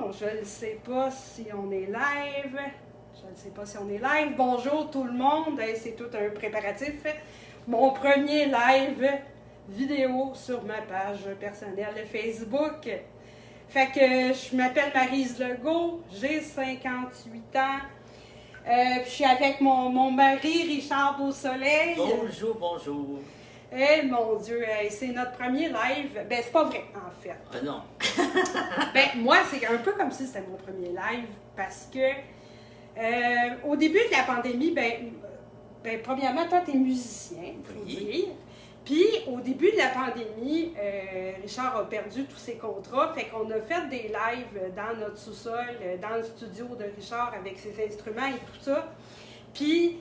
Bon, je ne sais pas si on est live. Je ne sais pas si on est live. Bonjour tout le monde. Hey, c'est tout un préparatif. Mon premier live vidéo sur ma page personnelle Facebook. Fait que je m'appelle Maryse Legault, j'ai 58 ans. Puis je suis avec mon mari Richard Beausoleil. Bonjour, bonjour. Eh mon Dieu, c'est notre premier live. Ben, c'est pas vrai, en fait. Non. Ben, moi, c'est un peu comme si c'était mon premier live parce que au début de la pandémie, ben premièrement, toi, tu es musicien, il faut dire. Puis, au début de la pandémie, Richard a perdu tous ses contrats. Fait qu'on a fait des lives dans notre sous-sol, dans le studio de Richard avec ses instruments et tout ça. Puis,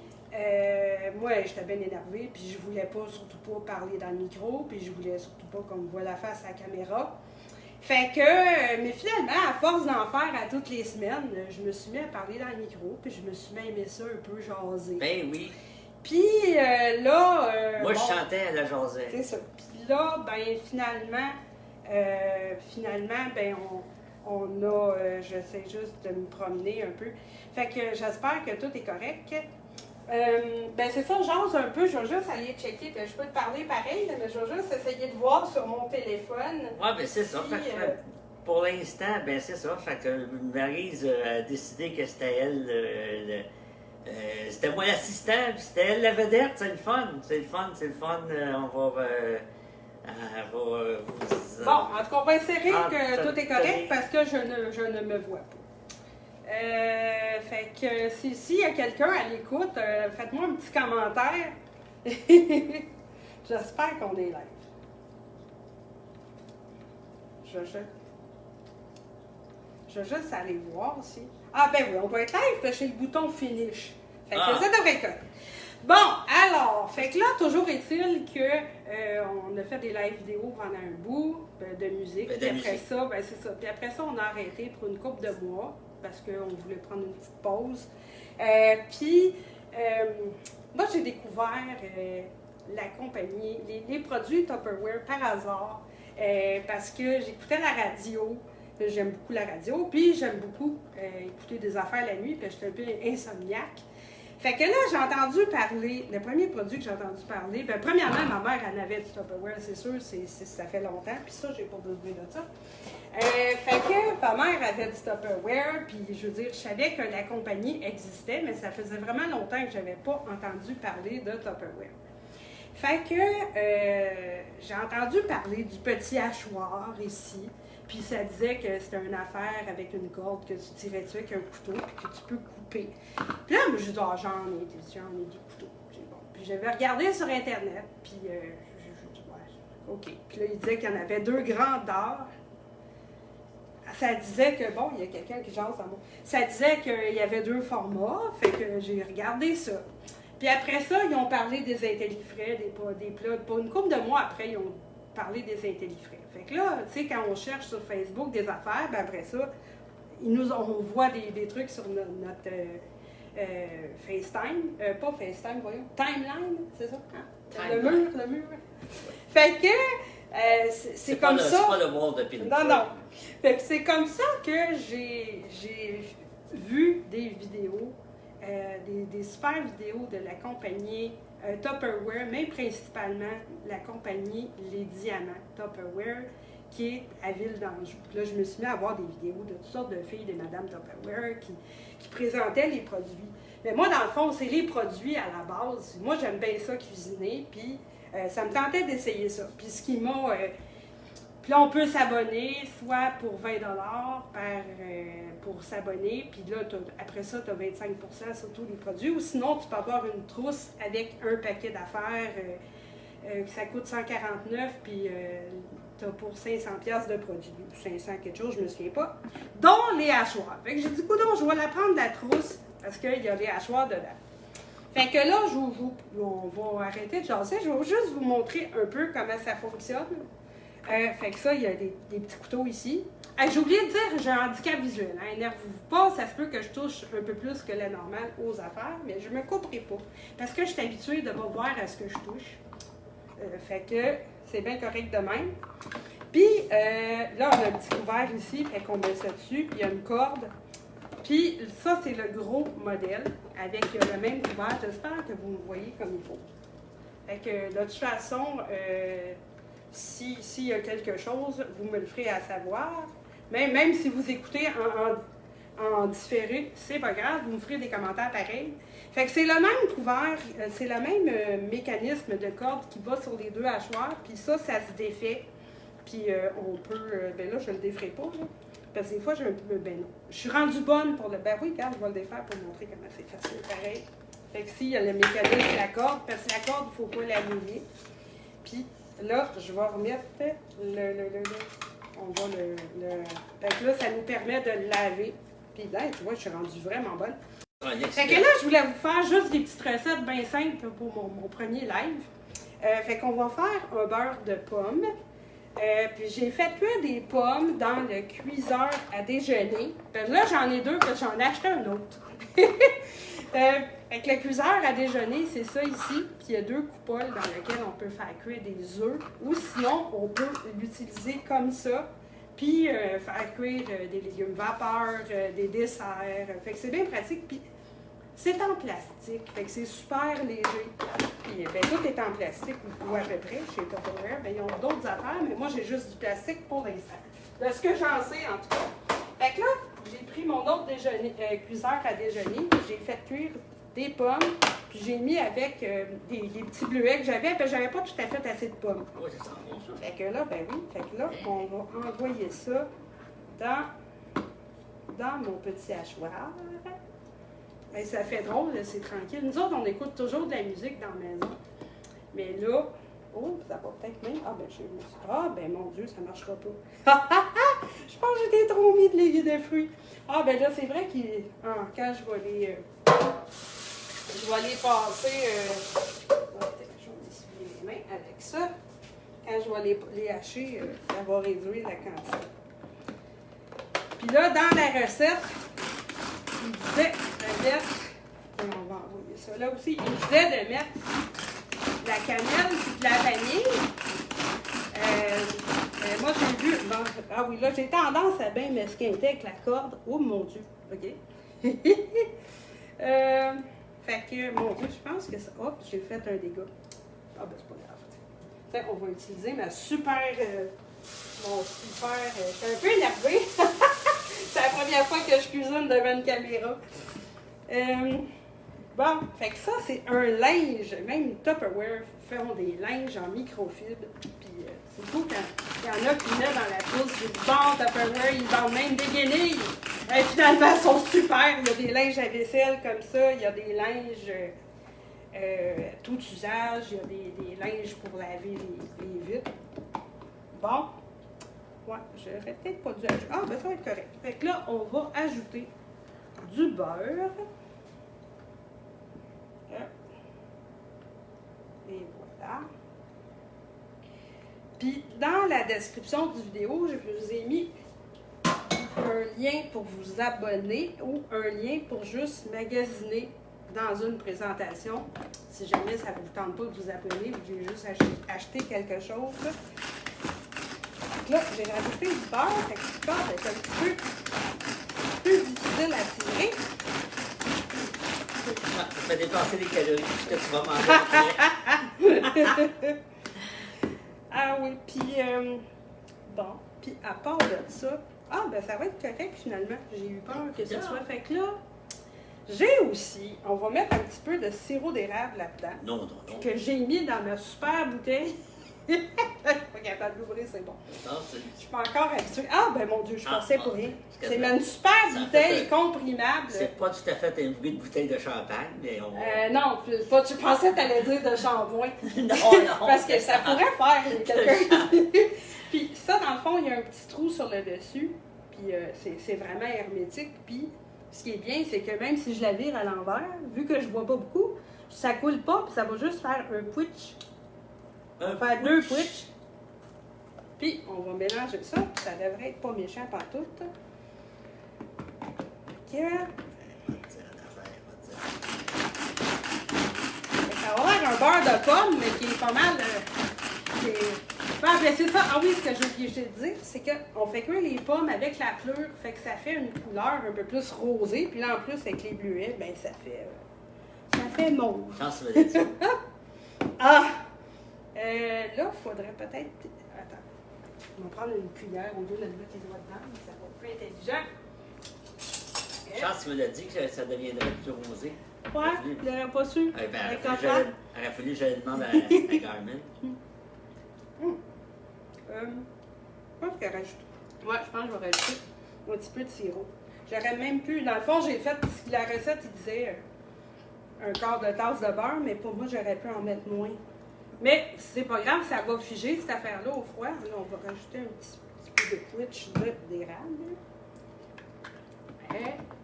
moi, j'étais bien énervée, puis je voulais pas, surtout pas parler dans le micro, puis je voulais surtout pas qu'on me voit la face à la caméra. Fait que, mais finalement, à force d'en faire à toutes les semaines, je me suis mis à parler dans le micro, puis je me suis mis à aimer ça un peu jaser. Ben oui. Puis là... Moi, je chantais à la jasette. C'est ça. Puis là, ben finalement, ben on a... j'essaie juste de me promener un peu. Fait que j'espère que tout est correct. Ben c'est ça, j'ose un peu, je vais juste aller checker, puis je peux te parler pareil, mais je vais juste essayer de voir sur mon téléphone. Ouais, ben c'est ça. Puis, Fait que, pour l'instant, ben c'est ça. Fait que Maryse a décidé que c'était elle, c'était moi l'assistant, puis c'était elle la vedette. C'est le fun. C'est le fun, c'est le fun. On va vous... Bon, en tout cas, on va essayer Ah, que tout est correct parce que je ne me vois pas. Fait que s'il y a quelqu'un à l'écoute, faites-moi un petit commentaire. J'espère qu'on est live. Je vais juste aller voir aussi. Ah ben oui, on va être live parce que j'ai le bouton finish. Fait que ça devrait être correct. Bon, alors, fait que là, toujours est-il que on a fait des live vidéos pendant un bout de musique. Puis après ça, ben c'est ça. Puis après ça, on a arrêté pour une couple de mois parce qu'on voulait prendre une petite pause. Puis, moi, j'ai découvert la compagnie, les produits Tupperware par hasard parce que j'écoutais la radio. J'aime beaucoup la radio, puis j'aime beaucoup écouter des affaires la nuit, puis j'étais un peu insomniaque. Fait que là, j'ai entendu parler, le premier produit que j'ai entendu parler, ben, premièrement, ma mère en avait du Tupperware, c'est sûr, ça fait longtemps, puis ça, j'ai pas besoin de ça. Fait que ma mère avait du Tupperware, puis je veux dire, je savais que la compagnie existait, mais ça faisait vraiment longtemps que j'avais pas entendu parler de Tupperware. Fait que j'ai entendu parler du petit hachoir ici, puis ça disait que c'était une affaire avec une corde que tu tirais dessus avec un couteau, puis que tu peux couper. Puis là, moi, je dis, ah, j'en ai des couteaux. Bon. Puis j'avais regardé sur Internet, puis je dis, ouais, OK. Puis là, il disait qu'il y en avait 2 grandeurs. Ça disait que, bon, il y a quelqu'un qui jase en moi. Ça disait qu'il y avait 2 formats, fait que j'ai regardé ça. Puis après ça, ils ont parlé des intellifrais, des plats. Pour une couple de mois après, ils ont parlé des intellifrais. Fait que là, tu sais, quand on cherche sur Facebook des affaires, ben après ça, on voit des trucs sur notre FaceTime. Pas FaceTime, voyons. Timeline, c'est ça? Hein? Le mur. Fait que c'est comme ça. C'est pas le monde de Pinot. Non. Fait que c'est comme ça que j'ai vu des vidéos, des super vidéos de la compagnie Tupperware, mais principalement la compagnie Les Diamants Tupperware, qui est à Ville d'Anjou. Là, je me suis mis à voir des vidéos de toutes sortes de filles, de Madame Tupperware, qui présentaient les produits. Mais moi, dans le fond, c'est les produits à la base. Moi, j'aime bien ça cuisiner, puis ça me tentait d'essayer ça. Puis ce qui m'a... puis là, on peut s'abonner, soit pour 20$ pour s'abonner, puis là, après ça, tu as 25% sur tous les produits, ou sinon, tu peux avoir une trousse avec un paquet d'affaires, ça coûte 149$, puis tu as pour 500$ de produits, 500 quelque chose, je me souviens pas, dont les hachoirs. Fait que j'ai dit, coudonc, je vais la prendre la trousse, parce qu'il y a les hachoirs dedans. Fait que là, on va arrêter de jaser, je vais juste vous montrer un peu comment ça fonctionne. Fait que ça, il y a des petits couteaux ici. J'ai oublié de dire, j'ai un handicap visuel. Hein. Énervez-vous pas, ça se peut que je touche un peu plus que la normale aux affaires, mais je me couperai pas. Parce que je suis habituée de me voir à ce que je touche. Fait que c'est bien correct de même. Puis là, on a un petit couvert ici, fait qu'on met ça dessus, puis il y a une corde. Puis ça, c'est le gros modèle, avec le même couvert. J'espère que vous me voyez comme il faut. Fait que de toute façon, s'il y a quelque chose, vous me le ferez à savoir. Même si vous écoutez en différé, c'est pas grave, vous me ferez des commentaires pareils. Fait que c'est le même couvert, c'est le même mécanisme de corde qui va sur les deux hachoirs, puis ça se défait. Puis on peut, ben là, je le déferai pas, là, parce que des fois, j'ai un peu, ben non. Je suis rendue bonne pour le, ben oui, regarde, je vais le défaire pour montrer comment c'est facile, pareil. Fait que s'il y a le mécanisme de la corde, parce que la corde, il ne faut pas la mouiller. Puis là, je vais remettre on va fait que là, ça nous permet de le laver. Puis là, tu vois, je suis rendue vraiment bonne. Fait que là, je voulais vous faire juste des petites recettes bien simples pour mon premier live. Fait qu'on va faire un beurre de pommes. Puis j'ai fait cuire des pommes dans le cuiseur à déjeuner. Puis là, j'en ai deux, parce que j'en ai acheté un autre. Avec le cuiseur à déjeuner, c'est ça ici. Puis il y a deux coupoles dans lesquelles on peut faire cuire des œufs. Ou sinon, on peut l'utiliser comme ça. Puis faire cuire des légumes vapeur, des desserts. Fait que c'est bien pratique. Puis c'est en plastique. Fait que c'est super léger. Puis ben, tout est en plastique, ou à peu près, chez Tupperware. Ben, ils ont d'autres affaires, mais moi, j'ai juste du plastique pour l'instant. De ce que j'en sais, en tout cas. Fait que là, j'ai pris mon autre cuiseur à déjeuner, j'ai fait cuire des pommes, puis j'ai mis avec des petits bleuets que j'avais, puis j'avais pas tout à fait assez de pommes. Oui, ça sent bon, ça. Fait que là, ben oui, fait que là, on va envoyer ça dans mon petit hachoir. Ben, ça fait drôle, c'est tranquille. Nous autres, on écoute toujours de la musique dans la maison. Mais là, oh, ça va peut-être même. Ah, ben, ben, mon Dieu, ça ne marchera pas. Je pense que j'étais trop mis de légumes de fruits. Ah, ben là, c'est vrai que quand je vais les passer. Je vais m'essuyer les mains avec ça. Quand je vais les hacher, ça va réduire la quantité. Puis là, dans la recette, il disait de mettre, on va envoyer ça là aussi, il disait de mettre de la cannelle et de la vanille. Moi, j'ai vu, bon, ah oui, là, j'ai tendance à bien m'esquinter avec la corde. Oh mon Dieu, OK. Fait que, mon Dieu, je pense que ça, hop, j'ai fait un dégât. Ah ben, c'est pas grave. T'sais, on va utiliser mon super, je suis un peu énervée. C'est la première fois que je cuisine devant une caméra. Bon, fait que ça, c'est un linge. Même Tupperware font des linges en microfibre. Puis c'est cool quand il y en a qui mettent dans la pousse. Ils vendent Tupperware, ils vendent même des guenilles. Finalement, ils sont super. Il y a des linges à vaisselle comme ça. Il y a des linges tout usage. Il y a des linges pour laver les vitres. Bon. Ouais, j'aurais peut-être pas dû ajouter. Ah, ben ça va être correct. Fait que là, on va ajouter du beurre. Et voilà. Puis, dans la description du vidéo, je vous ai mis un lien pour vous abonner ou un lien pour juste magasiner dans une présentation. Si jamais ça ne vous tente pas de vous abonner, vous voulez juste acheter quelque chose. Là, j'ai rajouté du beurre, fait que le beurre est un petit peu plus difficile à tirer. Ça fait dépenser les calories que tu vas manger après. Ah oui, puis bon, puis à part de ça, ah ben ça va être correct finalement. J'ai eu peur que ce soit. Fait que là, j'ai aussi, on va mettre un petit peu de sirop d'érable là-dedans. Non. Que j'ai mis dans ma super bouteille. Je suis pas capable d'ouvrir, c'est bon. Je suis pas encore habituée. Ah, ben mon Dieu, je pensais pour rien. C'est une super bouteille comprimable. C'est pas tout à fait un bruit de bouteille de champagne, mais on... non, tu pensais que tu allais dire de shampoing. Non. Parce que ça pourrait faire quelqu'un. Puis ça, dans le fond, il y a un petit trou sur le dessus. Puis c'est vraiment hermétique. Puis ce qui est bien, c'est que même si je la vire à l'envers, vu que je bois pas beaucoup, ça coule pas, puis ça va juste faire un twitch. On va faire deux twitch. Puis, on va mélanger ça. Ça devrait être pas méchant partout. OK. Ça va avoir un beurre de pomme, mais qui est pas mal... Je peux appeler ça... Ah oui, ce que j'ai oublié. je te dis, c'est qu'on fait cuire les pommes avec la pleure, fait que ça fait une couleur un peu plus rosée, puis là, en plus, avec les bleuets, ben ça fait mauve. Chance, tu me dis ça. Ah! Là, il faudrait peut-être... Attends. On va prendre une cuillère au lieu de mettre les doigts dedans, mais ça va être plus intelligent. Chance, tu me l'as dit que ça deviendrait plus rosé. Ouais, je l'aurais pas su. Eh ben, Avec il la aurait fallu que je le demande à Garmin. Je pense que je rajoute. Ouais, je pense que je vais rajouter un petit peu de sirop. J'aurais même pu. Dans le fond, j'ai fait. La recette, il disait un quart de tasse de beurre, mais pour moi, j'aurais pu en mettre moins. Mais c'est pas grave, ça va figer cette affaire-là au froid. Là, on va rajouter un petit peu de twitch d'érable.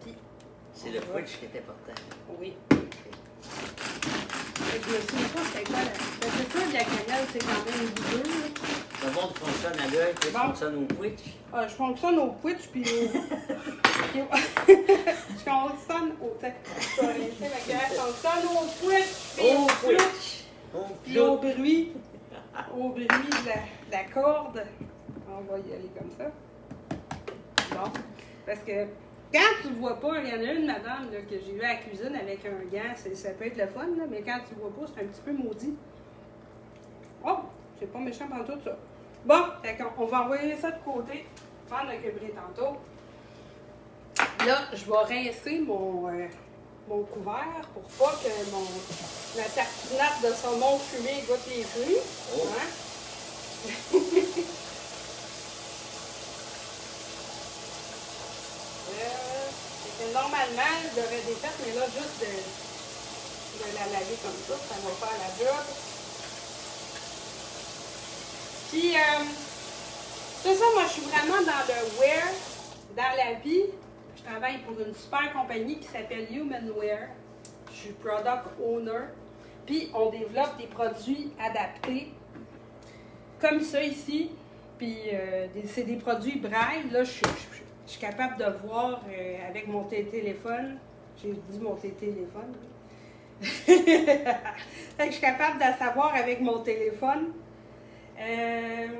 Puis. C'est le twitch qui est important. Oui. Je me souviens pas c'était quoi la. C'est sûr, de la cannelle, c'est quand même goûteux. Le monde fonctionne à l'œil, puis Bon. fonctionne au twitch. Ah, je fonctionne au Twitch, puis au... je fonctionne au... Je fonctionne au Twitch, puis au Twitch, puis au bruit. Au bruit de la corde. On va y aller comme ça. Bon. Parce que quand tu ne vois pas, il y en a une madame là, que j'ai vue à la cuisine avec un gant, ça peut être le fun, là, mais quand tu ne vois pas, c'est un petit peu maudit. Oh, c'est pas méchant pendant tout ça. Bon, on va envoyer ça de côté, faire le cubré tantôt. Là, je vais rincer mon couvert pour pas que ma tartinade de saumon fumé goûte les fruits. Oh. Hein? Normalement, je l'aurais défaite, mais là, juste de la laver comme ça va faire la job. Puis, c'est ça, moi, je suis vraiment dans le wear, dans la vie. Je travaille pour une super compagnie qui s'appelle Humanware. Je suis product owner. Puis, on développe des produits adaptés, comme ça ici. Puis, c'est des produits braille. Là, je suis capable de voir avec mon téléphone. J'ai dit mon téléphone. Fait que je suis capable de savoir avec mon téléphone. Il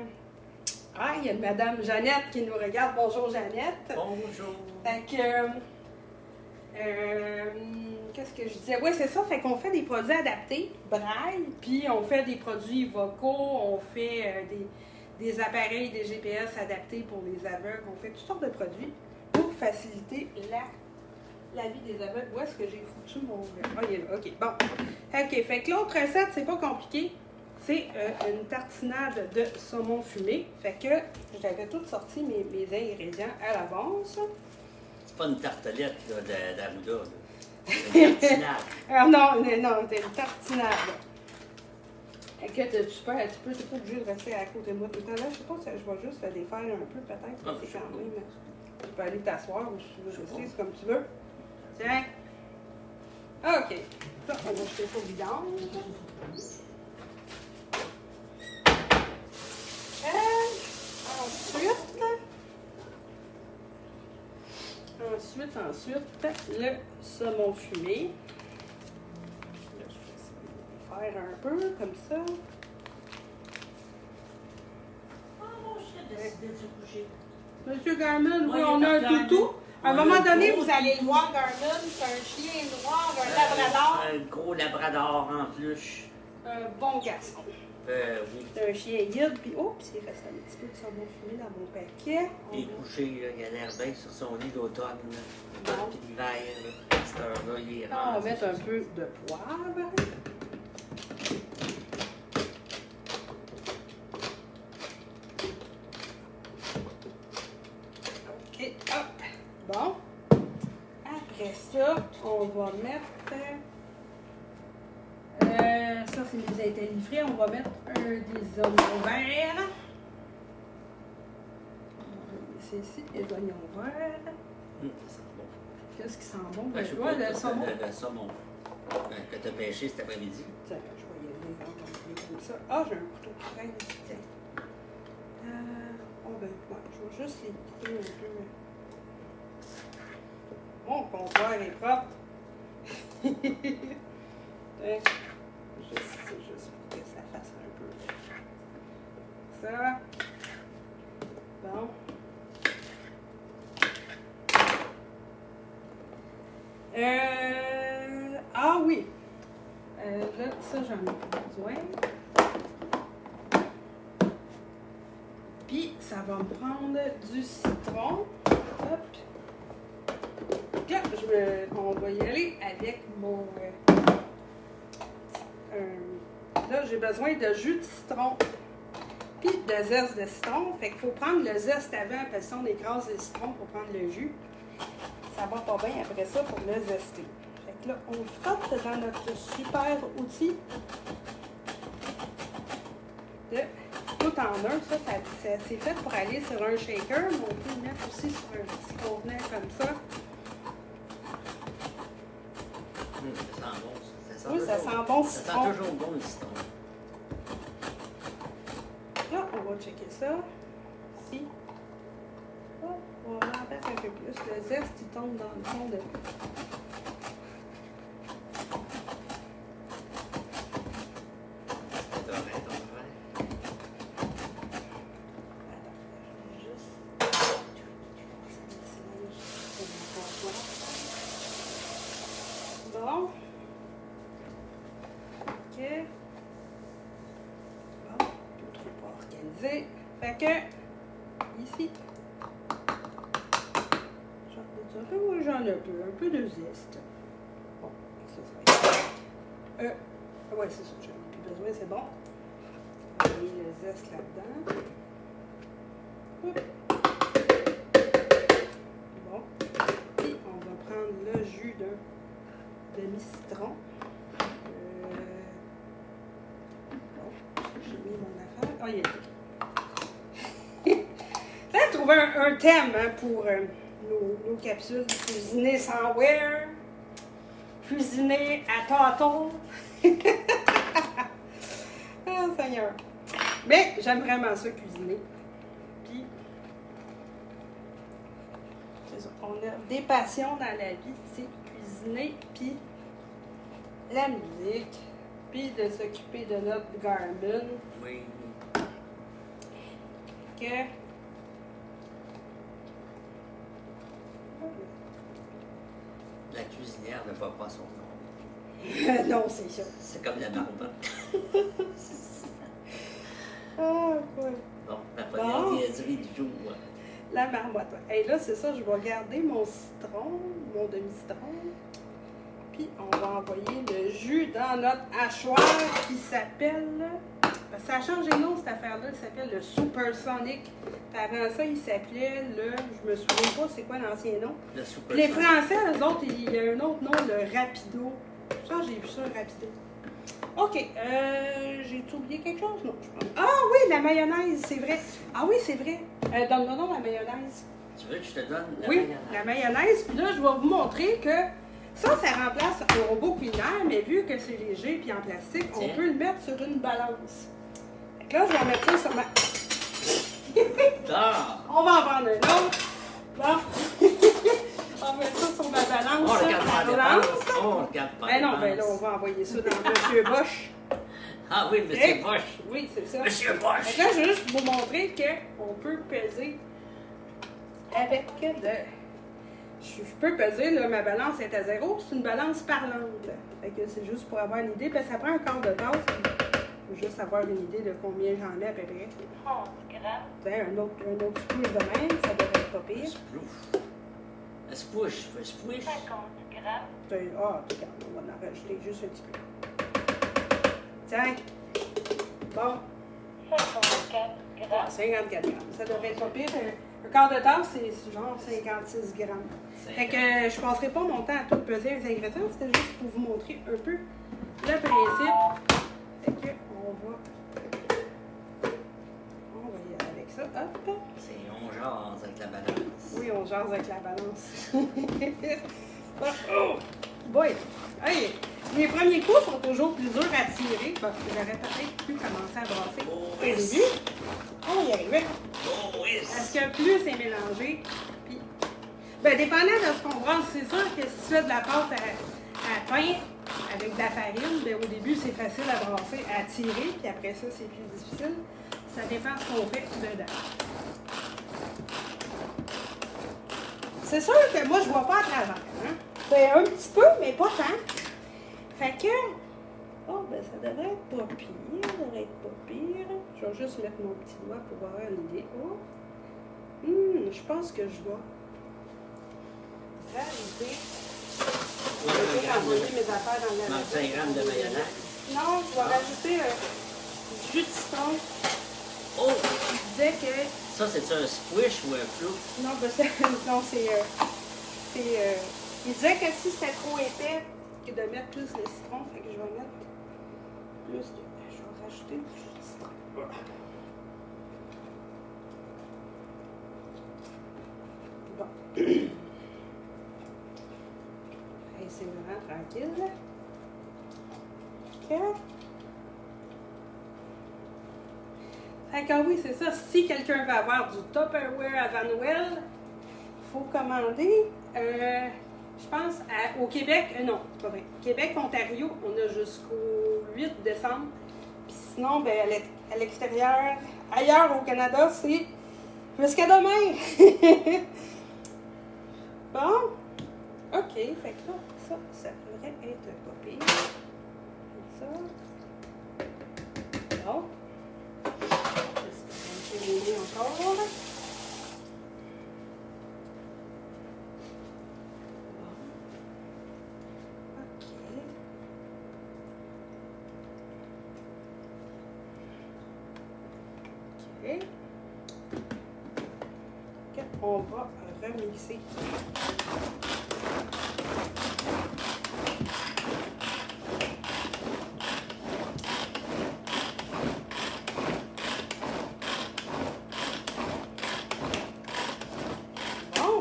y a Madame Jeannette qui nous regarde. Bonjour, Jeannette. Bonjour. Fait que, qu'est-ce que je disais? Oui, c'est ça. Fait qu'on fait des produits adaptés, braille, puis on fait des produits vocaux, on fait des appareils, des GPS adaptés pour les aveugles. On fait toutes sortes de produits pour faciliter la vie des aveugles. Où est-ce que j'ai foutu mon... Ah, il est là. OK, bon. OK, fait que l'autre recette, c'est pas compliqué. C'est une tartinade de saumon fumé. Fait que j'avais tout sorti mes ingrédients à l'avance. C'est pas une tartelette d'arruda. C'est une tartinade. Non, c'est une tartinade. Fait que tu peux, t'es pas obligé de rester à côté de moi tout le temps. Là, je sais pas si je vais juste défaire un peu peut-être. Ah, C'est quand même. Tu peux aller t'asseoir ou si tu veux rester, c'est comme tu veux. Tiens. OK. Ça, on va jeter ça au vidange. Ensuite, le saumon fumé. Là, je vais faire un peu comme ça. Oh mon chien décidé de se coucher. Monsieur Garmin, oui, Ouais, on a un toutou. À un On moment a un donné, gros vous allez le voir, Garmin, c'est un chien noir, un labrador. Un gros labrador en plus. Un bon garçon. Oui. C'est un chien guide, puis oups, il reste un petit peu de saumon fumé dans mon paquet. Il est couché, là, il a l'air bien sur son lit d'automne. Bon. Puis l'hiver, là, à cette heure-là, il est Là, on va rendu. mettre un peu de poivre. OK, hop. Bon. Après ça, on va mettre... ça, c'est mes intellifrais. On va mettre des oignons verts. C'est ici, les oignons verts. Ça sent bon. Qu'est-ce qui sent bon? Ben, je sais Ouais, pas, le saumon. le saumon. Que tu as pêché cet après-midi. Tiens, je vais y aller comme ça. Ah, j'ai un couteau qui traîne ici, tiens. Oh ben, ouais, je vais juste les couper un peu. Mon comptoir est propre. Tiens, juste pour que ça fasse un peu. Ça. Puis, ça va me prendre du citron. Hop. Là, on va y aller avec mon... là, j'ai besoin de jus de citron. Puis de zeste de citron. Fait qu'il faut prendre le zeste avant, parce qu'on écrase le citron pour prendre le jus. Ça va pas bien après ça pour le zester. Fait que là, on le frotte dans notre super outil de tout en un. Ça c'est fait pour aller sur un shaker, mais on peut le mettre aussi sur un petit contenant comme ça. Ça sent bon. Oui, ça sent bon Ça citron. sent toujours bon le citron. Là, on va checker ça. Ici. Oh, on va en mettre un peu plus. Le zeste, il tombe dans le fond de... Bon. OK. Bon, trop pas organisé. Fait que, ici, j'en ai un peu de zeste. Bon, ça va être... ouais, c'est ça, j'en ai plus besoin, c'est bon. On va mettre le zeste là-dedans. Hop. Bon. Puis, on va prendre le jus d'un demi-citron. Bon, j'ai mis mon affaire. Ah, il est là. Ça a trouvé un thème hein, pour nos capsules. Cuisiner sans wear, cuisiner à tâtons. Ah, Seigneur. Mais j'aime vraiment ça, cuisiner. Puis, c'est ça. On a des passions dans la vie, c'est cuisiner, puis la musique, puis de s'occuper de notre garden. Oui. Que La cuisinière ne voit pas son nom. non, c'est ça. C'est comme la marmotte. Ah, ouais. Bon, la première Bon. niaiserie du jour. La marmotte. Et là, c'est ça, je vais garder mon citron, mon demi-citron. Puis, on va envoyer le jus dans notre hachoir qui s'appelle... Ça a changé de nom, cette affaire-là. Il s'appelle le Supersonic. Puis avant ça, il s'appelait le... Je me souviens pas c'est quoi l'ancien nom. Le super. Les Français, eux autres, il y a un autre nom, le Rapido. Ça, j'ai vu ça, Rapido. OK. J'ai oublié quelque chose? Non, je pense. Ah oui, la mayonnaise, c'est vrai. Ah oui, c'est vrai. Donne-moi donc la mayonnaise. Tu veux que je te donne la Oui, mayonnaise? la mayonnaise. Puis là, je vais vous montrer que ça remplace un robot culinaire, mais vu que c'est léger puis en plastique, on Tiens. peut le mettre sur une balance. Fait que là, je vais mettre ça sur ma... Ah! On va en prendre un autre. Bon. On va mettre ça sur ma balance. On regarde pas la la balance. dépense. On regarde pas Ben non, la ben là, on dépense. va envoyer ça dans Monsieur Bosch. Ah oui, Monsieur Bosch. Oui, c'est ça. Monsieur Fait Bosch. que là, je vais juste vous montrer qu'on peut peser avec de... Je peux peser, là, ma balance est à 0. C'est une balance parlante. Fait que c'est juste pour avoir une idée. Parce que ça prend un quart de tasse. Il faut juste avoir une idée de combien j'en mets à peu près. 30 grammes. Un autre splouche de même, ça devrait être pas pire. Splouf. Un spouche. Un spouche. 50 grammes. Ah, regarde, on va en rajouter juste un petit peu. Tiens. Bon, 54 grammes. 54 grammes. Ça devrait être pas pire. Un quart de tasse, c'est genre 56 grammes. Fait que je passerai pas mon temps à tout peser les ingrédients, c'était juste pour vous montrer un peu le principe. Fait que on va y aller avec ça. Hop. C'est on jase avec la balance. Oui, on jase avec la balance. Oh, boy! Hey, les premiers coups sont toujours plus durs à tirer parce que j'aurais peut-être pu commencer à brasser Oh, au oui. début. On va y arriver. Oh oui! Parce que plus c'est mélangé, puis... Ben, dépendant de ce qu'on brasse, c'est sûr que si tu fais de la pâte à pain avec de la farine, ben, au début, c'est facile à brasser, à tirer, puis après ça, c'est plus difficile. Ça dépend de ce qu'on fait dedans. C'est sûr que moi, je vois pas à travers. Hein? Ben, un petit peu, mais pas tant. Fait que... Oh, ben ça devrait être pas pire. Ça devrait être pas pire. Je vais juste mettre mon petit doigt pour avoir une idée. Oh. Je pense que je vais rajouter. Je vais envoyer mes affaires dans la 25 grammes de mayonnaise. Non, je vais rajouter du jus de citron. Oh! Il disait que... Ça, c'est un squish ou un flou? Non, ben, non, c'est... il disait que si c'était trop épais, que de mettre plus de citron, fait que je vais mettre plus de... Je vais rajouter du jus de citron. Voilà. Bon. Hey, c'est vraiment tranquille, là. OK. Fait que oui, c'est ça. Si quelqu'un veut avoir du Tupperware avant Noël, il faut commander. Je pense au Québec, non, c'est pas vrai. Québec, Ontario, on a jusqu'au 8 décembre. Puis sinon, ben, à l'extérieur, ailleurs au Canada, c'est jusqu'à demain. Bon, OK. Fait que là, ça devrait être pas pire. Comme ça. Bon. Je vais rouler encore. OK. On va remixer. Bon.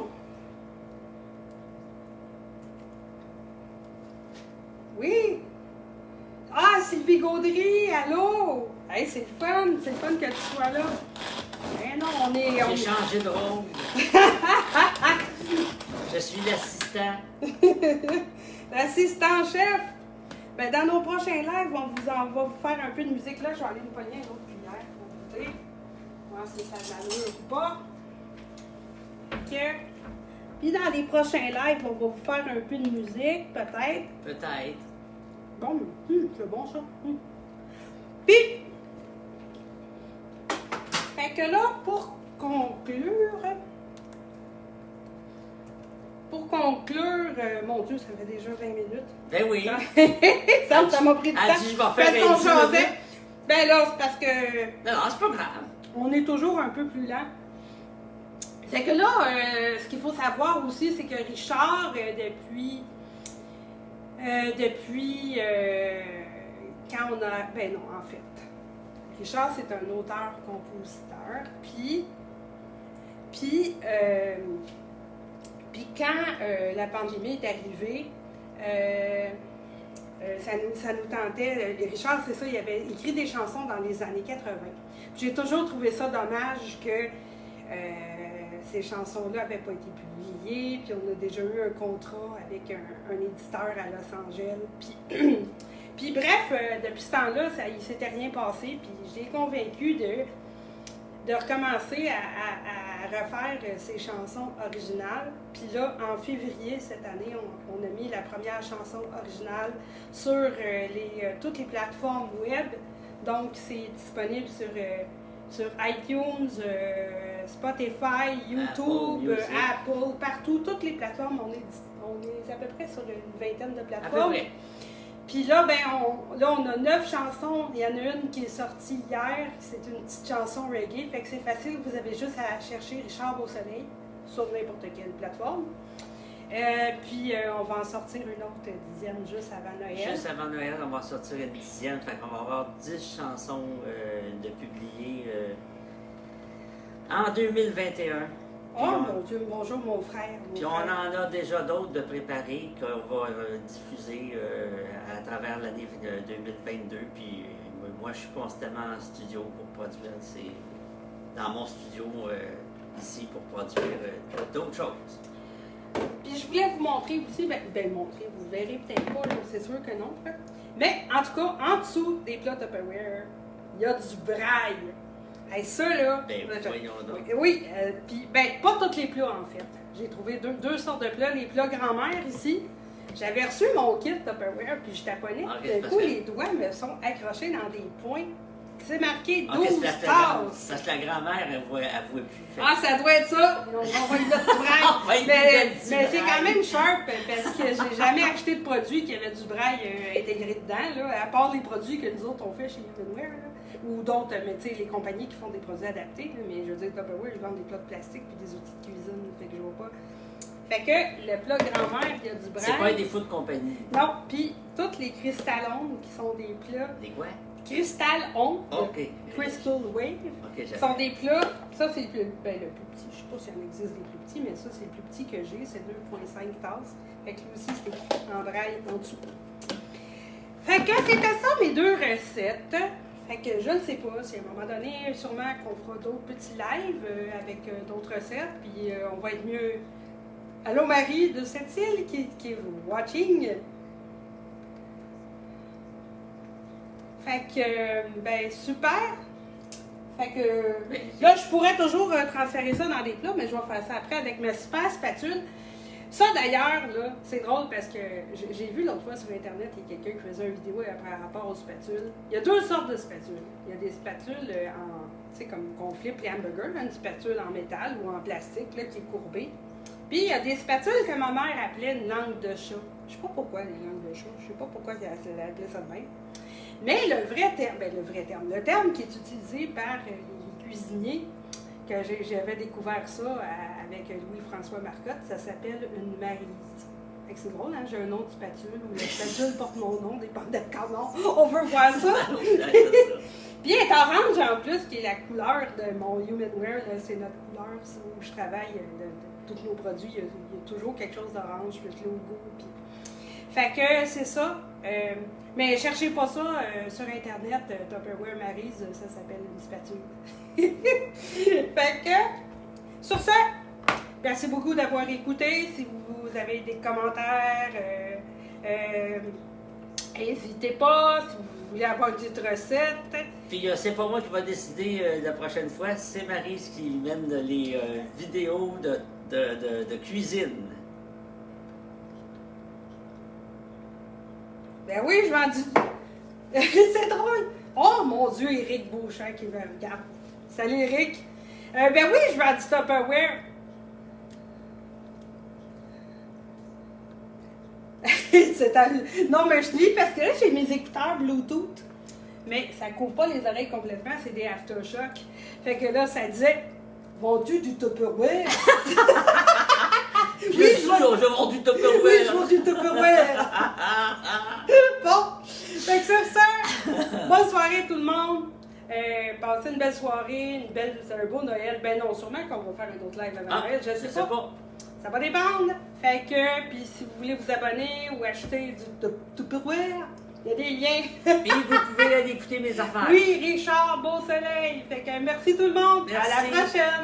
Oui. Ah, Sylvie Gaudry, allô? Hey, c'est le fun que tu sois là. Ben non, on est... J'ai changé de rôle. Je suis l'assistant. L'assistant-chef. Ben, dans nos prochains lives, on va vous faire un peu de musique. Là, je vais aller me pogner une autre cuillère pour goûter. Voir si ça a de l'allure ou pas. OK. Puis dans les prochains lives, on va vous faire un peu de musique, peut-être. Peut-être. Bon, c'est bon ça. Puis, fait que là, pour conclure, mon Dieu, ça fait déjà 20 minutes. Ben oui. Ça m'a pris du temps. Elle dit, je vais faire Parce qu'on 26 jasait. minutes. Ben là, c'est parce que Non, c'est pas grave. on est toujours un peu plus lent. C'est que là, ce qu'il faut savoir aussi, c'est que Richard, depuis quand on a... Ben non, en fait. Richard, c'est un auteur-compositeur. Puis quand la pandémie est arrivée, ça nous tentait. Richard, c'est ça, il avait écrit des chansons dans les années 80. J'ai toujours trouvé ça dommage que ces chansons-là n'avaient pas été publiées, puis on a déjà eu un contrat avec un éditeur à Los Angeles. Puis bref, depuis ce temps-là, il ne s'était rien passé, puis j'ai convaincu de recommencer à refaire ces chansons originales. Puis là, en février cette année, on a mis la première chanson originale sur toutes les plateformes web. Donc, c'est disponible sur iTunes, Spotify, YouTube, Apple, partout, toutes les plateformes. On est à peu près sur une vingtaine de plateformes. Puis là, on a 9 chansons. Il y en a une qui est sortie hier. C'est une petite chanson reggae. Fait que c'est facile. Vous avez juste à chercher Richard Beausoleil sur n'importe quelle plateforme. Puis on va en sortir une autre 10e juste avant Noël. Juste avant Noël, on va sortir une 10e. Fait qu'on va avoir 10 chansons de publiées en 2021. Oh mon Dieu, bonjour mon frère. Puis on en a déjà d'autres de préparés qu'on va diffuser à travers l'année 2022. Puis moi, je suis constamment en studio pour produire. C'est dans mon studio ici pour produire d'autres choses. Puis je voulais vous montrer aussi, montrer, vous verrez peut-être pas, c'est sûr que non. Mais en tout cas, en dessous des plats Tupperware, il y a du braille. Hey, ça là, voyons donc. Oui, puis pas tous les plats en fait. J'ai trouvé deux sortes de plats. Les plats grand-mère ici, J'avais reçu mon kit Tupperware, puis je taponnais, Ah, puis d'un coup, les doigts me sont accrochés dans des points. C'est marqué 12 c'est tasses. parce que la grand-mère, elle voit plus. Fait. Ah, ça doit être ça. On va lui mettre du On va braille. lui Mais, mettre du mais c'est braille. quand même sharp parce que j'ai jamais acheté de produit qui avait du braille intégré dedans, là, à part les produits que nous autres on fait chez Humanware, là, ou d'autres, mais tu sais, les compagnies qui font des produits adaptés. Là, mais je veux dire, Tupperware, ils vendent des plats de plastique puis des outils de cuisine, fait que je vois pas. Fait que le plat grand-mère, il y a du braille. C'est pas un défaut de compagnie. Non, puis toutes les cristallons qui sont des plats. Des quoi? Cristal On, Ok. Crystal Wave, Ok, sont des plats. Ça, c'est le plus petit. Je sais pas s'il en existe des plus petits, mais ça, c'est le plus petit que j'ai. C'est 2,5 tasses. Fait que lui aussi, c'est écrit en braille en dessous. Fait que c'était ça, mes deux recettes. Fait que je ne sais pas si à un moment donné, sûrement qu'on fera d'autres petits lives avec d'autres recettes. Puis on va être mieux. Allô, Marie de Sept-Îles qui est watching. Fait que, ben, super. Fait que, là, je pourrais toujours transférer ça dans des plats, mais je vais faire ça après avec ma super spatule. Ça, d'ailleurs, là, c'est drôle parce que j'ai vu l'autre fois sur Internet, il y a quelqu'un qui faisait une vidéo par rapport aux spatules. Il y a deux sortes de spatules. Il y a des spatules en, tu sais, comme qu'on flippe les hamburgers, là, une spatule en métal ou en plastique, là, qui est courbée. Puis, il y a des spatules que ma mère appelait une langue de chat. Je sais pas pourquoi les langues de chat. Je sais pas pourquoi elle appelait ça de même. Mais le vrai terme, le terme qui est utilisé par les cuisiniers, que j'avais découvert ça avec Louis-François Marcotte, ça s'appelle une marise. Fait que c'est drôle, hein? J'ai un nom de spatule, ou la spatule porte mon nom, dépendant de comment on veut voir ça. Puis elle est orange en plus, qui est la couleur de mon Humanware, c'est notre couleur où je travaille de tous nos produits. Il y a toujours quelque chose d'orange, puis le logo. Puis... Fait que c'est ça. Mais cherchez pas ça sur Internet, Tupperware Maryse, ça s'appelle une spatule. Fait que, sur ce, merci beaucoup d'avoir écouté. Si vous avez des commentaires, n'hésitez pas. Si vous voulez avoir une petite recette. Puis c'est pas moi qui va décider la prochaine fois, c'est Maryse qui mène les vidéos de cuisine. Ben oui, je m'en dis. C'est drôle. Oh mon Dieu, Éric Beauchamp qui me regarde. Salut Éric. Ben oui, je vends du Tupperware. Non, mais je dis parce que là, j'ai mes écouteurs Bluetooth. Mais ça couvre pas les oreilles complètement, c'est des Aftershock. Fait que là, ça disait vendu du Tupperware. Oui, je vends du Tupperware. Oui, je vends du Tupperware. Bon, fait que sur ça, bonne soirée tout le monde. Passez une belle soirée, c'est un beau Noël. Ben non, sûrement qu'on va faire un autre live avant Noël, je sais pas. Ça va dépendre. Fait que, puis si vous voulez vous abonner ou acheter du Tupperware, il y a des liens. Puis vous pouvez aller écouter mes affaires. Oui, Richard Beau Soleil. Fait que merci tout le monde. Merci. À la prochaine.